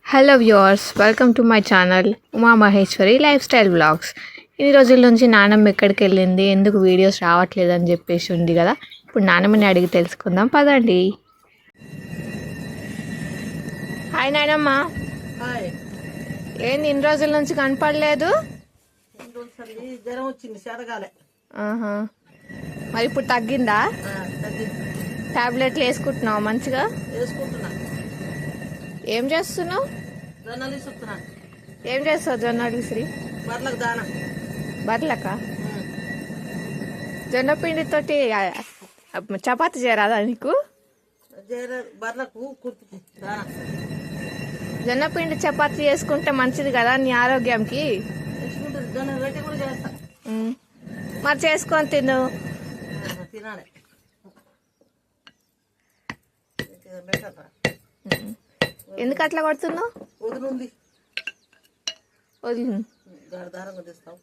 Hello viewers, welcome to my channel Uma Maheshwari life style vlogs. ఇన్ని రోజుల నుంచి నానమ్మ ఎక్కడికి వెళ్ళింది, ఎందుకు వీడియోస్ రావట్లేదని చెప్పేసి ఉంది కదా. ఇప్పుడు నానమ్మని అడిగి తెలుసుకుందాం పదండి. హాయ్ నానమ్మ. హాయ్. ఏంది ఇన్ని రోజుల నుంచి కనపడలేదు? జ్వరం వచ్చింది, సెరగాలే. మరి ఇప్పుడు తగ్గిందా? టాబ్లెట్లు వేసుకుంటున్నావు మంచిగా? వేసుకుంటున్నా. ఏం చేస్తున్నావు? జొన్నలు ఇస్తున్నా. ఏం చేస్తావు జొన్నలు శ్రీ? బర్లకు దానా. బర్లక జొన్న పిండితోటి చపాతి చేయరాదా నీకు? బర్లకు కుర్తికి దానా. జొన్న పిండి చపాతి చేసుకుంటే మంచిది కదా నీ ఆరోగ్యంకి. వేసుకుంటుంది. జొన్న రొట్టె కూడా చేస్తా. మరి చేసుకొని తిను. తినాలి. ఎందుకు అట్లా కొడుతున్నావు? వదులుంది. వదిలి దారంగా తీస్తావు.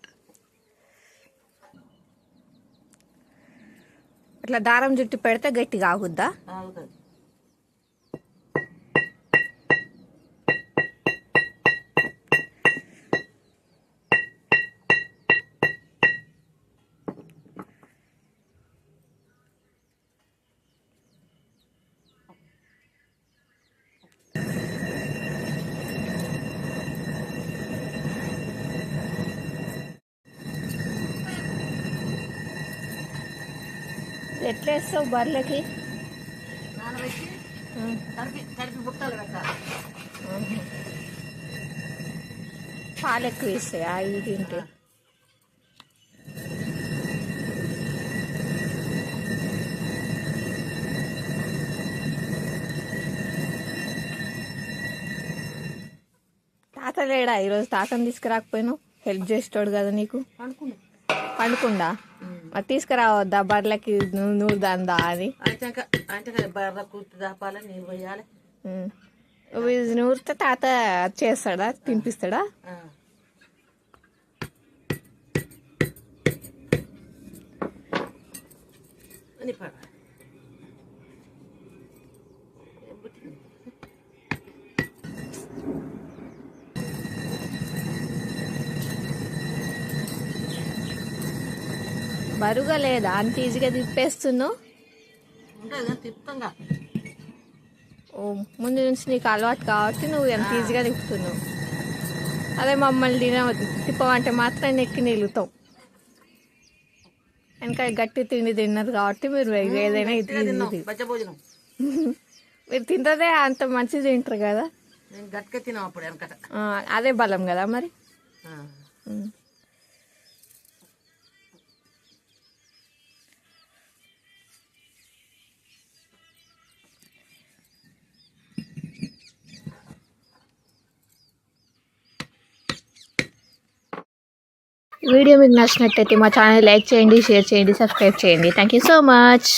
అట్లా దారం జుట్టు పెడితే గట్టిగా ఆగుద్దా? ఆగుతుంది. ఎట్లా వేస్తావు బర్రెలకి? నానబెట్టి తడిపి బుట్టలు పెట్టాలి. పాలు ఎక్కువ వేస్తాయా ఇవి తింటే? తాత లేడా ఈరోజు? తాతని తీసుకురాకపోయినావు? హెల్ప్ చేసేటోడు కదా నీకు. పండుకుండా మరి తీసుకురావద్దా బర్రెలకి నూరు దందా అని? అంటే బర్ర కూర్చు దాపాలి, నీళ్ళు పోయాలి. నూరితే తాత చేస్తాడా, తినిపిస్తాడా? బరువుగా లేదా? అంత ఈజీగా తిప్పేస్తున్నావు. తిప్పుతాంగా. ఓ, ముందు నుంచి నీకు అలవాటు కాబట్టి నువ్వు ఎంత ఈజీగా తిప్పుతున్నావు. అదే మమ్మల్ని తిప్పమంటే మాత్రం నెక్కి నిలుగుతావు. ఇంకా గట్టి తిండి తిన్నారు కాబట్టి మీరు ఏదైనా మీరు తింటదే అంత మంచిది తింటారు కదా. గట్టిగా తిన్నాం అప్పుడు వెనకట. అదే బలం కదా మరి. వీడియో మీకు నచ్చినట్టయితే మా ఛానల్ లైక్ చేయండి, షేర్ చేయండి, సబ్స్క్రైబ్ చేయండి. Thank you so much.